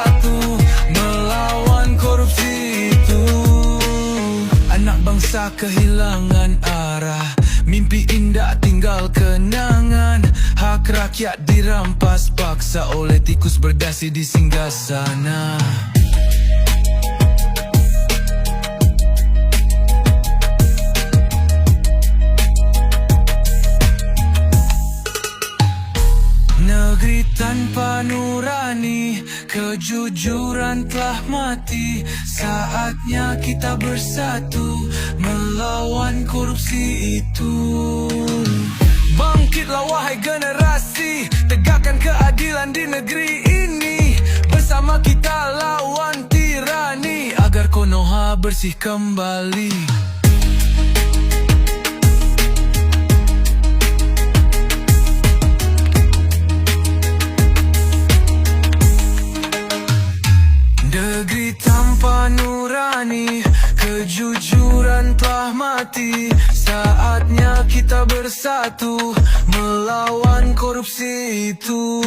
bersatu melawan korupsi itu. Anak bangsa kehilangan arah, mimpi indah tinggal kenangan. Hak rakyat dirampas paksa oleh tikus berdasi di singgasana. Negeri tanpa nurani, kejujuran telah mati. Saatnya kita bersatu melawan korupsi itu. Bangkitlah wahai generasi, tegakkan keadilan di negeri ini. Bersama kita lawan tirani, agar Konoha bersih kembali. Negeri tanpa nurani, kejujuran telah mati. Saatnya kita bersatu melawan korupsi itu.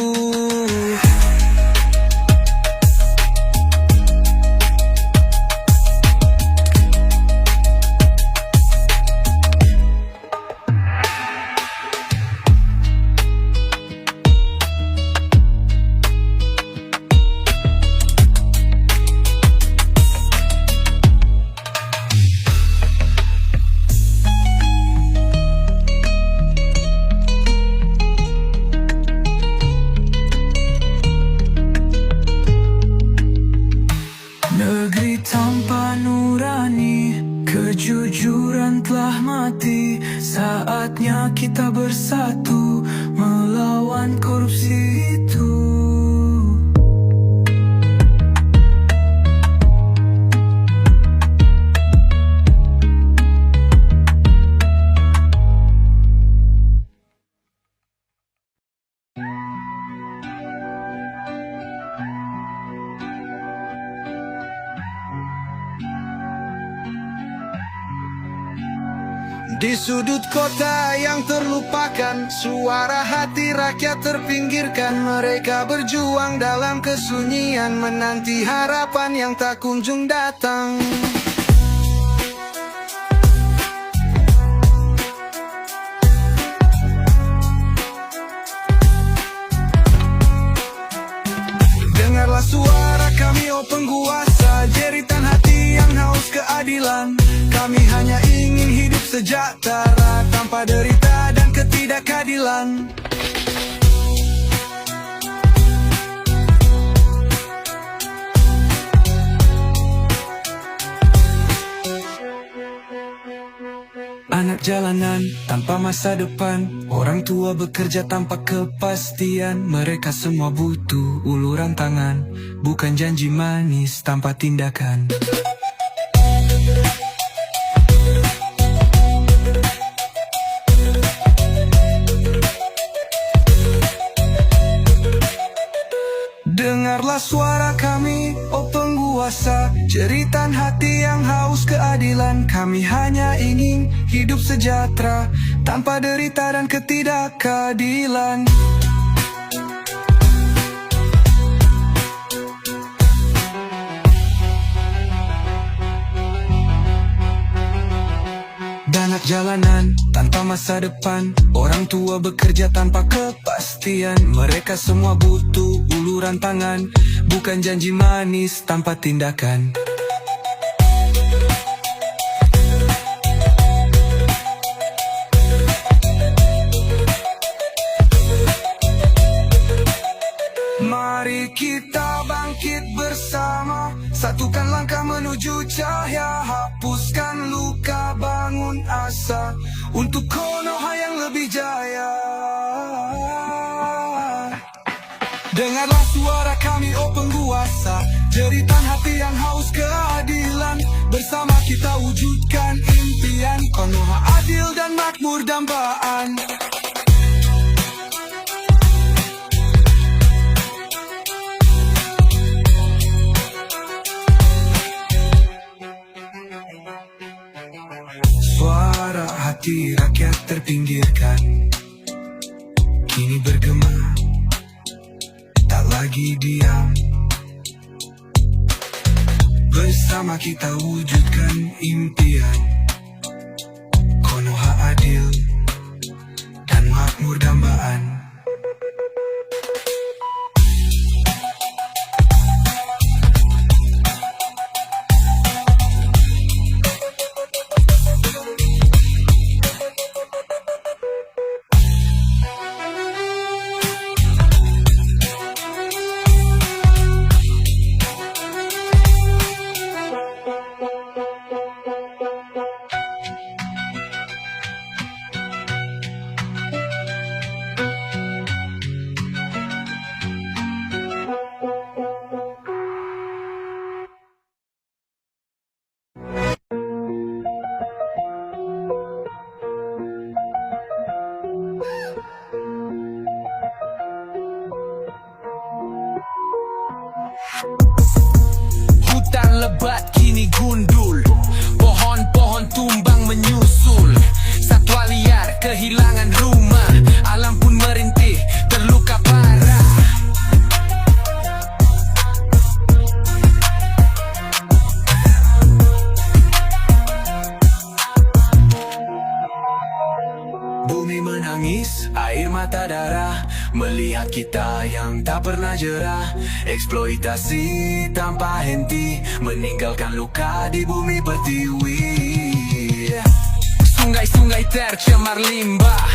Negeri tanpa nurani, kejujuran telah mati. Saatnya kita bersatu melawan korupsi itu. Di sudut kota yang terlupakan, suara hati rakyat terpinggirkan. Mereka berjuang dalam kesunyian, menanti harapan yang tak kunjung datang. Dengarlah suara kami, oh penguasa, jeritan hati yang haus keadilan. Kami hanya ingin hidup sejahtera, tanpa derita dan ketidakadilan. Anak jalanan tanpa masa depan, orang tua bekerja tanpa kepastian. Mereka semua butuh uluran tangan, bukan janji manis tanpa tindakan. Dengarlah suara kami, oh penguasa, jeritan hati yang haus keadilan. Kami hanya ingin hidup sejahtera, tanpa derita dan ketidakadilan. Anak jalanan tanpa masa depan, orang tua bekerja tanpa kepastian. Mereka semua butuh uluran tangan, bukan janji manis tanpa tindakan. Mari kita bangkit bersama, satukan langkah menuju cahaya. Hapuskan luka, bangun asa, untuk Konoha yang lebih jaya. Dengarlah suara kami, oh penguasa, jeritan hati yang haus keadilan. Bersama kita wujudkan impian Konoha adil dan makmur dambaan. Suara hati rakyat terpinggirkan, kini bergema, tak lagi diam. bersama kita wujudkan impian Konoha adil dan makmur dambaan. Hutan lebat kini gundul, pohon-pohon tumbang menyusul, satwa liar kehilangan rumah, alam pun merintih terluka parah. Bumi menangis, air mata darah, melihat kita yang tak pernah jerah. Eksploitasi tanpa henti, meninggalkan luka di bumi pertiwi. Sungai-sungai tercemar limbah,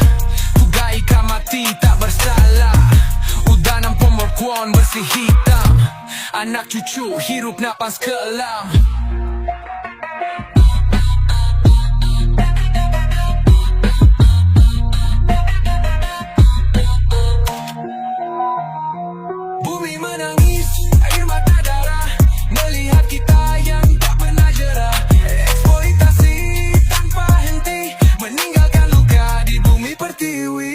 Tugaika mati tak bersalah. Udanam Pomorkuon bersih hitam, anak cucu hirup napas kelam. Bumi menangis, air mata darah, melihat kita yang tak pernah jerah. Eksploitasi tanpa henti, meninggalkan luka di bumi pertiwi.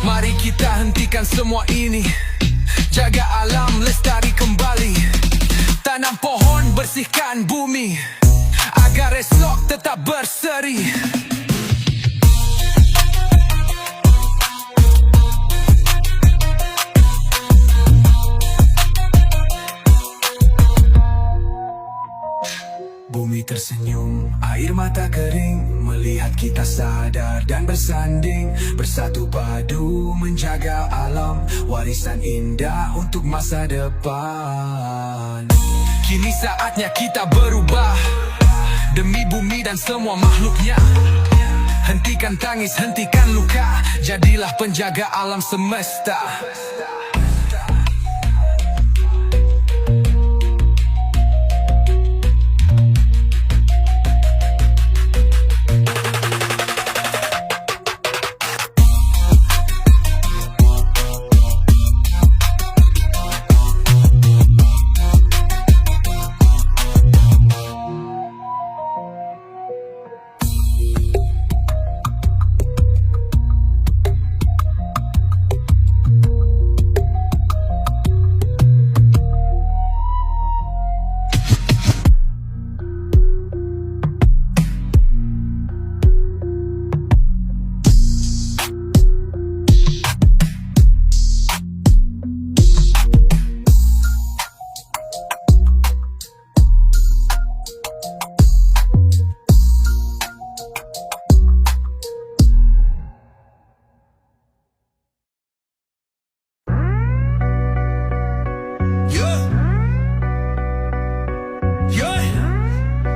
Mari kita hentikan semua ini, jaga alam lestari kembali. Tanam pohon, bersihkan bumi, agar esok tetap berseri. Bumi tersenyum, air mata kering, melihat kita sadar dan bersanding. Bersatu padu menjaga alam, warisan indah untuk masa depan. Kini saatnya kita berubah, demi bumi dan semua makhluknya. Hentikan tangis, hentikan luka, jadilah penjaga alam semesta.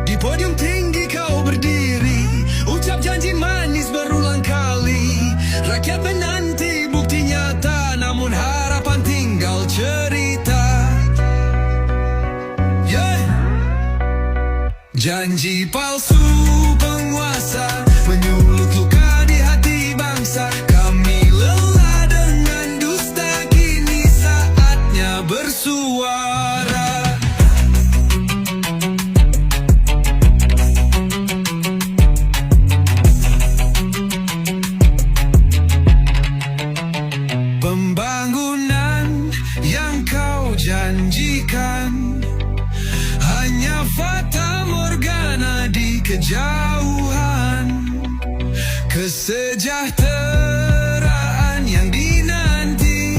Di podium tinggi kau berdiri, ucap janji manis berulang kali. Rakyat menanti bukti nyata, namun harapan tinggal cerita. Janji palsu penguasa, menyulut luka di hati bangsa. Kami lelah dengan dusta, kini saatnya bersuara. Pembangunan yang kau janjikan hanya fata morgana di kejauhan. Kesejahteraan yang dinanti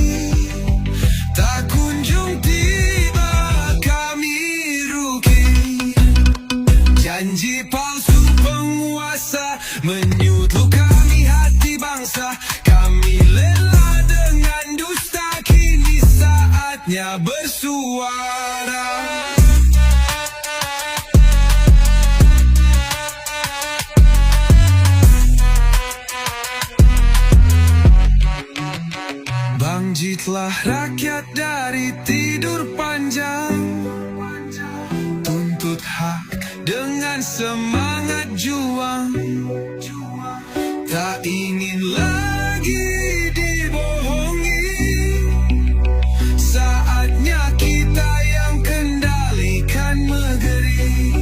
Lelah dengan dusta, kini saatnya bersuara. Bangkitlah rakyat dari tidur panjang, tuntut hak dengan semangat juang. Tak ingin lagi dibohongi, saatnya kita yang kendalikan negeri.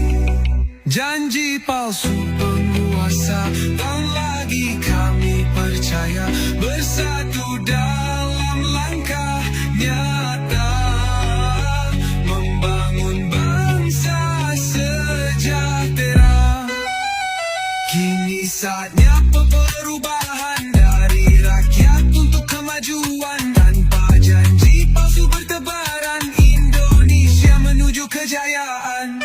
Janji palsu penguasa, tak lagi kami percaya. Bersatu dalam langkah nyata, membangun bangsa sejahtera. Kini saatnya perubahan dari rakyat untuk kemajuan. Tanpa janji palsu bertebaran, Indonesia menuju kejayaan.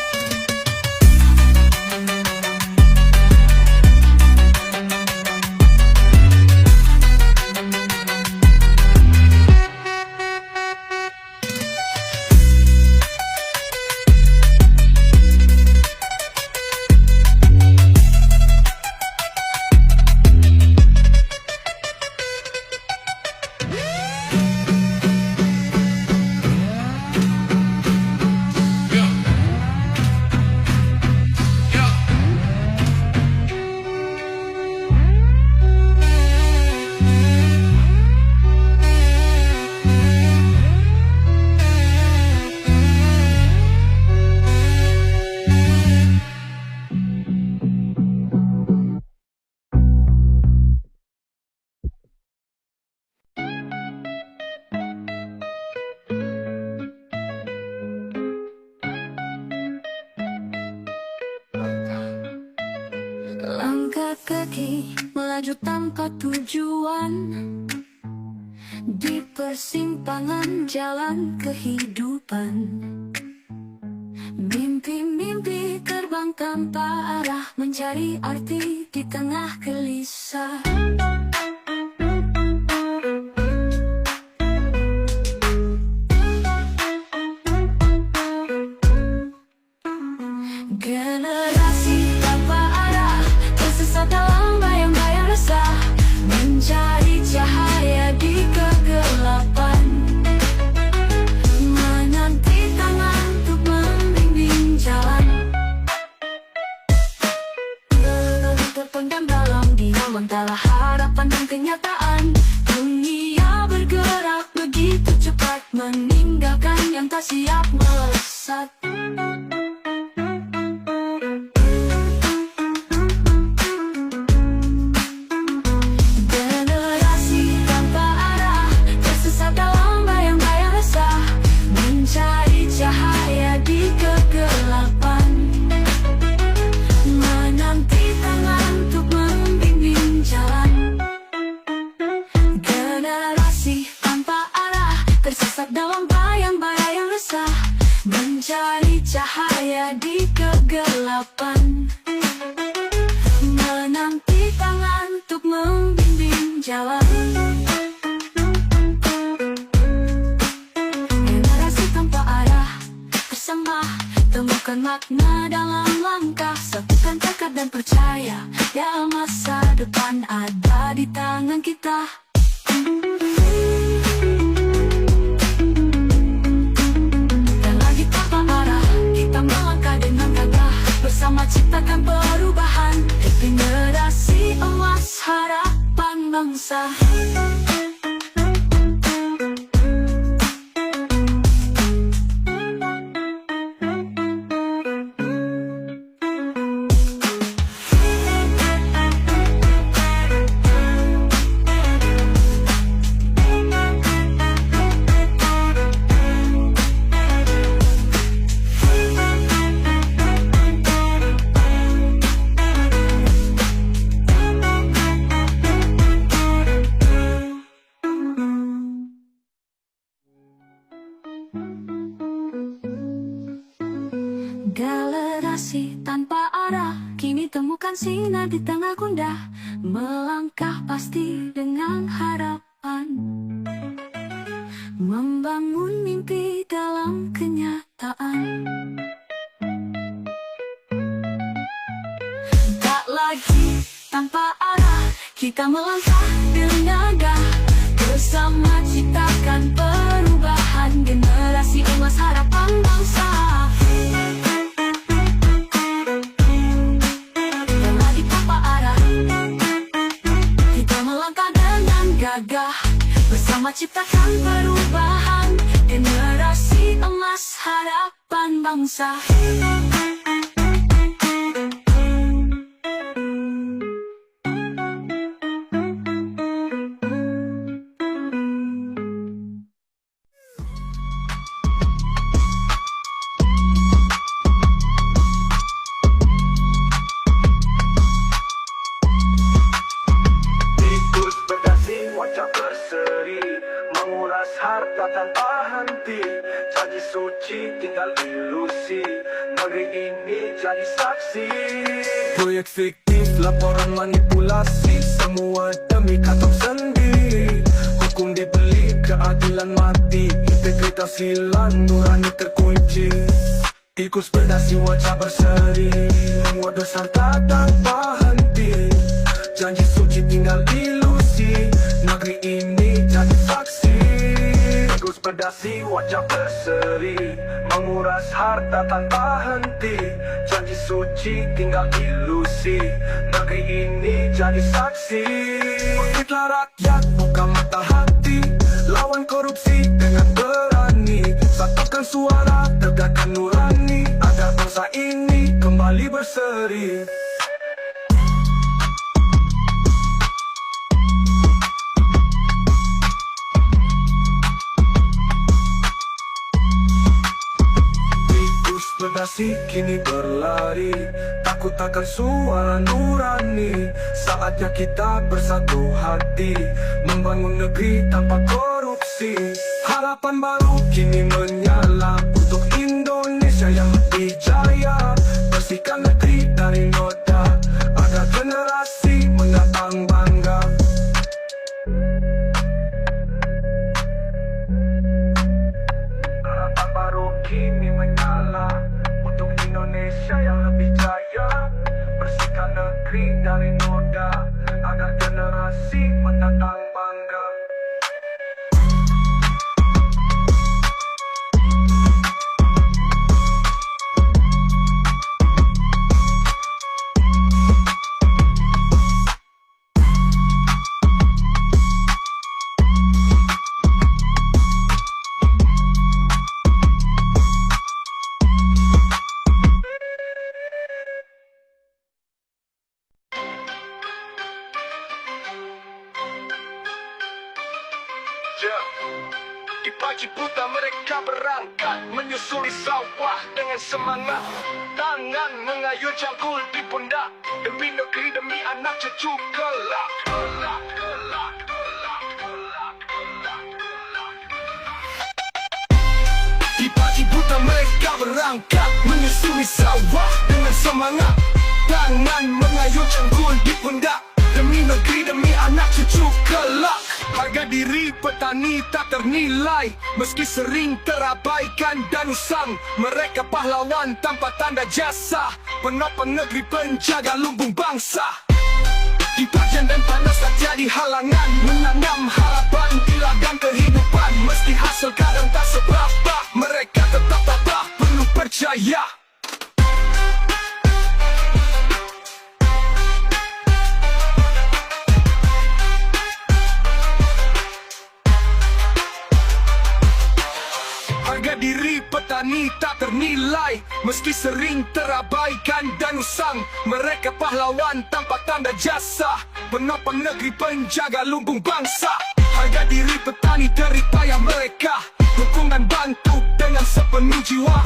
Langkah kaki melaju tanpa tujuan di persimpangan jalan kehidupan. Mimpi-mimpi terbang tanpa arah, mencari arti di tengah gelisah. Generasi tanpa arah, tersesat dalam bayang-bayang resah, mencari cahaya di kegelapan, menanti tangan untuk membimbing jalan. Terpendam dalam diam antara harapan dan kenyataan. Dunia bergerak begitu cepat, meninggalkan yang tak siap melesat. Tersesat dalam bayang-bayang resah, mencari cahaya di kegelapan, menanti tangan untuk membimbing jalan. Generasi tanpa arah, bersama temukan makna dalam langkah, satukan tekad dan percaya, ya masa depan ada di tangan kita. Bersama ciptakan perubahan, generasi emas harapan bangsa. Generasi tanpa arah, kini temukan sinar di tengah gundah, melangkah pasti dengan harapan. kebangsaan. Tak lagi tanpa arah, kita melangkah bernada, bersama ciptakan perubahan, generasi emas harapan bangsa. Telah tanpa arah, kita melangkah dengan gagah, bersama ciptakan perubahan, generasi emas harapan bangsa. Tikus berdasi, wajah berseri, menguras harta tanpa henti. Janji suci tinggal ilusi, negeri ini jadi saksi. Proyek fiktif, laporan manipulasi, semua demi kantong sendiri. Hukum dibeli, keadilan mati, integritas hilang, nurani terkunci. Tikus berdasi, wajah berseri, menguras harta tanpa henti. Janji suci tinggal ilusi, negeri ini jadi saksi. Tikus berdasi, wajah berseri, menguras harta tanpa henti. Janji suci tinggal ilusi, negeri ini jadi saksi. Bangkitlah rakyat, buka mata hati, lawan korupsi dengan berani. Satukan suara, tegakkan nurani, agar bangsa ini kembali berseri. Berdasi kini berlari, takut akan suara nurani. Saatnya kita bersatu hati, membangun negeri tanpa korupsi. Harapan baru kini menyala, untuk Indonesia yang lebih jaya. Bersihkan negeri dari noda, agar generasi mendatang bangga. Harapan baru kini menyala, untuk Indonesia yang lebih jaya. Bersihkan negeri dari noda, agar generasi mendatang bangga. Di pagi buta mereka berangkat, menyusuri sawah dengan semangat. Tangan mengayun cangkul di pundak, demi negeri demi anak cucu kelak. Di pagi buta mereka berangkat, menyusuri sawah dengan semangat. Tangan mengayun cangkul di pundak, demi negeri demi anak cucu kelak. Harga diri petani tak ternilai, meski sering terabaikan dan usang. Mereka pahlawan tanpa tanda jasa, penopang negeri, penjaga lumbung bangsa. Di hujan dan panas tak jadi halangan, menanam harapan di ladang kehidupan. Meski hasil kadang tak seberapa, mereka tetap tabah, penuh percaya. Harga diri petani tak ternilai, meski sering terabaikan dan usang. Mereka pahlawan tanpa tanda jasa, penopang negeri, penjaga lumbung bangsa. Harga diri petani dari payah mereka, dukungan bantu dengan sepenuh jiwa,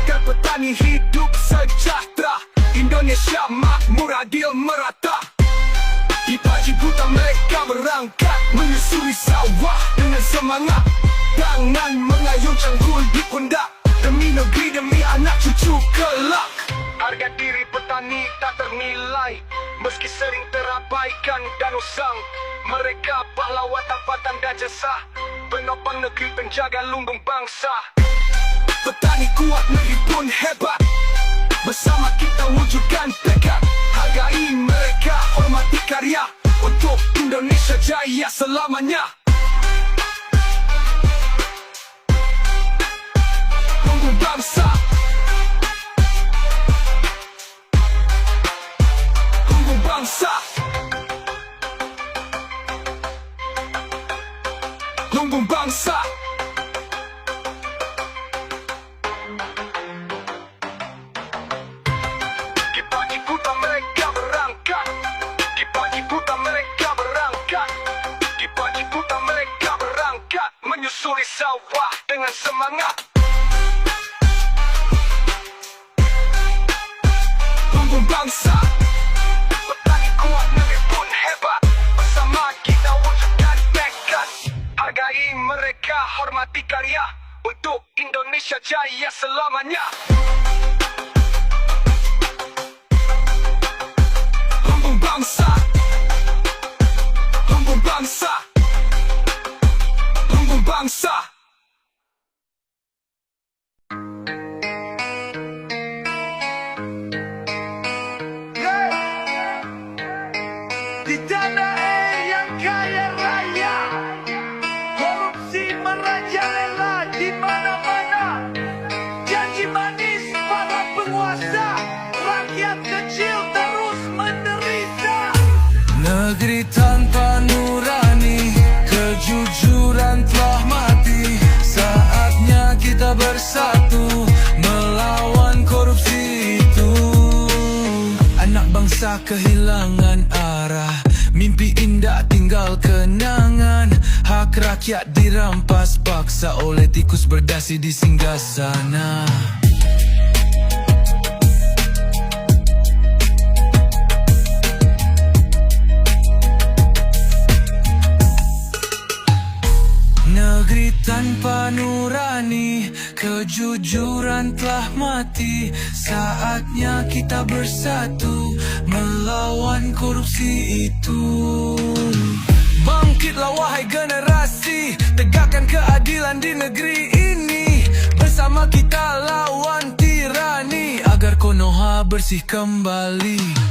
agar petani hidup sejahtera, Indonesia makmur, adil, merata. Di pagi buta mereka berangkat, menyusuri sawah dengan semangat. Tangan mengayun cangkul di pundak, demi negeri demi anak cucu kelak. Harga diri petani tak ternilai, meski sering terabaikan dan usang. Mereka pahlawan tanpa tanda jasa, penopang negeri, penjaga lumbung bangsa. Petani kuat, negeri pun hebat. Bersama kita wujudkan tekad. Hargai mereka, hormati karya, untuk Indonesia jaya selamanya. Lumbung bangsa, lumbung bangsa, lumbung bangsa. Di pagi buta mereka berangkat, di pagi buta mereka berangkat, di pagi buta mereka berangkat, menyusuri sawah dengan semangat. Lumbung bangsa, petani kuat, negeri pun hebat. Bersama kita wujudkan tekad. Hargai mereka, hormati karya, untuk Indonesia jaya selamanya. Lumbung bangsa, lumbung bangsa, lumbung bangsa. Di tanah air yang kaya raya, korupsi merajalela di mana-mana. Janji manis para penguasa, rakyat kecil terus menderita. Negeri tanpa nurani, kejujuran telah mati. Saatnya kita bersatu, melawan korupsi itu. Anak bangsa kehilangan arah, mimpi indah tinggal kenangan. Hak rakyat dirampas paksa oleh tikus berdasi di singgasana. Negeri tanpa nurani, kejujuran telah mati. Saatnya kita bersatu, melawan korupsi itu. Bangkitlah wahai generasi, tegakkan keadilan di negeri ini. Bersama kita lawan tirani, agar Konoha bersih kembali.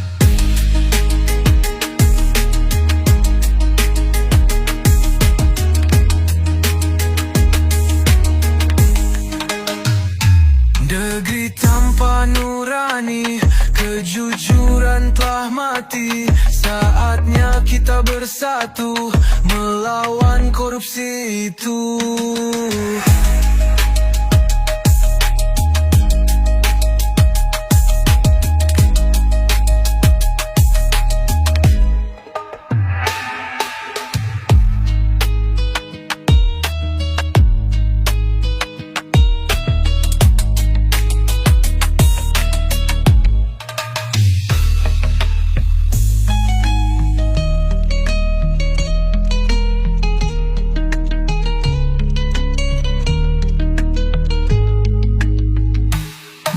Negeri tanpa nurani, kejujuran telah mati. Saatnya kita bersatu, melawan korupsi itu.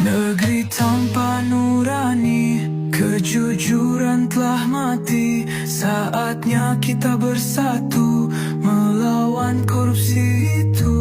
Negeri tanpa nurani, kejujuran telah mati. Saatnya kita bersatu, melawan korupsi itu.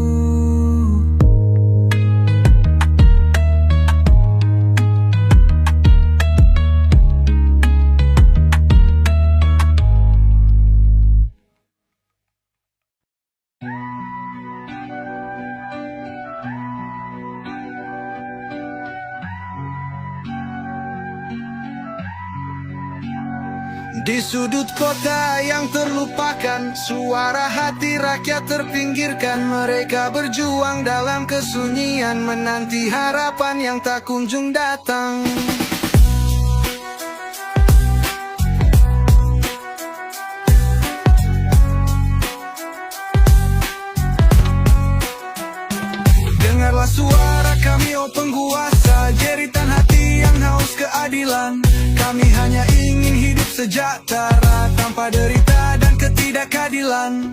Di sudut kota yang terlupakan, suara hati rakyat terpinggirkan. Mereka berjuang dalam kesunyian, menanti harapan yang tak kunjung datang. Dengarlah suara kami, oh penguasa, jeritan hati yang haus keadilan. Kami hanya ingin hidup sejahtera, tanpa derita dan ketidakadilan.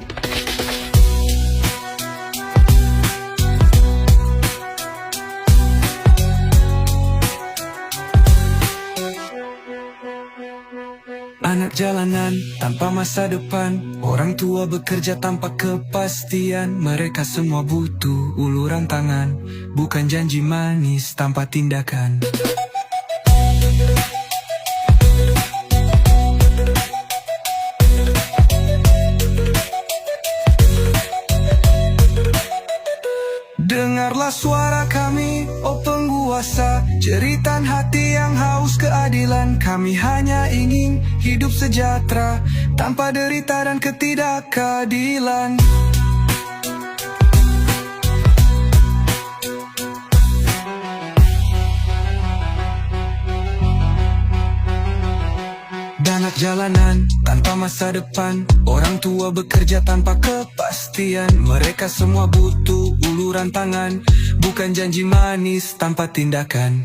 Anak jalanan tanpa masa depan, orang tua bekerja tanpa kepastian. Mereka semua butuh uluran tangan, bukan janji manis tanpa tindakan. Dengarlah suara kami, oh penguasa, jeritan hati yang haus keadilan. Kami hanya ingin hidup sejahtera, tanpa derita dan ketidakadilan. Anak jalanan tanpa masa depan, orang tua bekerja tanpa kepastian. Mereka semua butuh uluran tangan, bukan janji manis tanpa tindakan.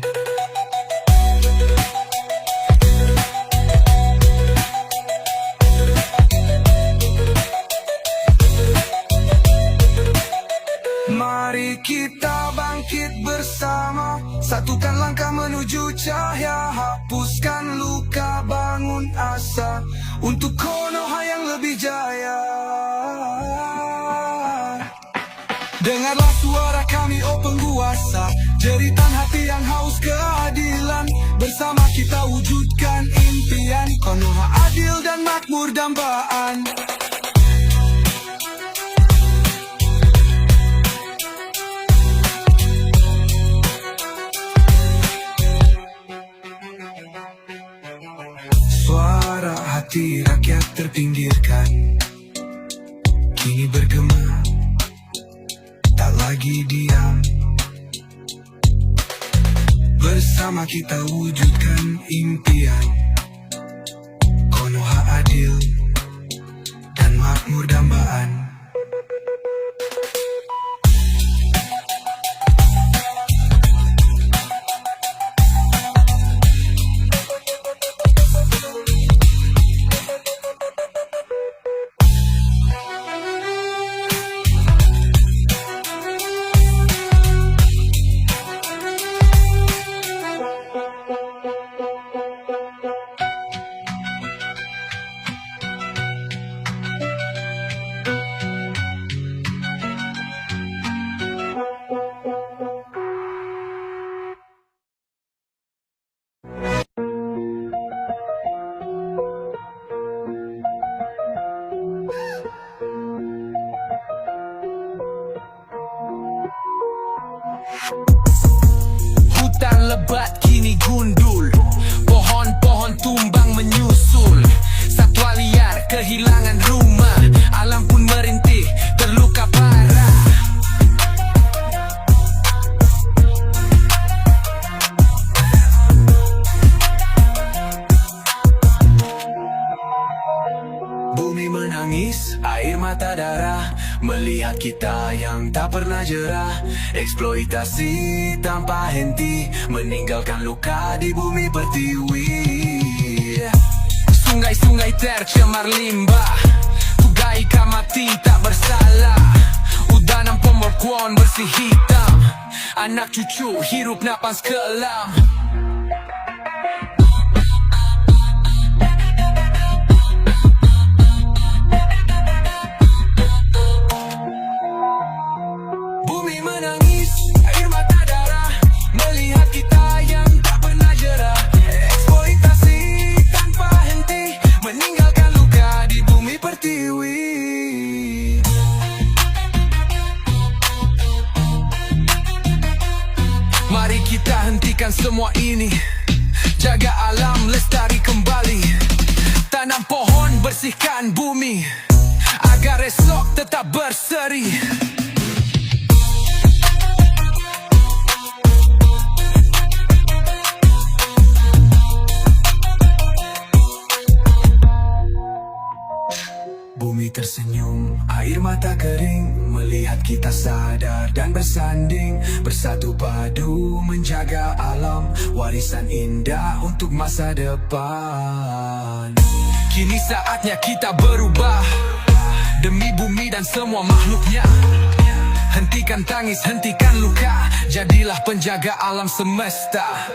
Mari kita bangkit bersama, satukan langkah menuju cahaya, hapuskan luka, bangun asa untuk Konoha yang lebih jaya. Dengarlah suara kami, oh penguasa, jeritan hati yang haus keadilan. Bersama kita wujudkan impian Konoha adil dan makmur dambaan. Suara hati rakyat terpinggirkan kini bergema, tak lagi diam. Bersama kita wujudkan impian Konoha adil dan makmur dambaan. Hutan lebat kini gundul, pohon-pohon tumbang menyusul. Satwa liar kehilangan rumah, alam pun merintih terluka parah. Bumi menangis, air mata darah, melihat kita yang tak pernah jerah. Eksploitasi tanpa henti, meninggalkan luka di bumi pertiwi. Sungai-sungai tercemar limbah, Tugaika mati tak bersalah. Udanan pemorkuan bersih hitam, anak cucu hirup napas kelam. Bumi menangis, air mata darah, melihat kita yang tak pernah jerah. Eksploitasi tanpa henti, meninggalkan luka di bumi pertiwi. Mari kita hentikan semua ini, jaga alam lestari kembali. Tanam pohon, bersihkan bumi, agar esok tetap berseri. Bumi tersenyum, air mata kering, melihat kita sadar dan bersanding. Bersatu padu menjaga alam, warisan indah untuk masa depan. Kini saatnya kita berubah, demi bumi dan semua makhluknya. Hentikan tangis, hentikan luka, jadilah penjaga alam semesta.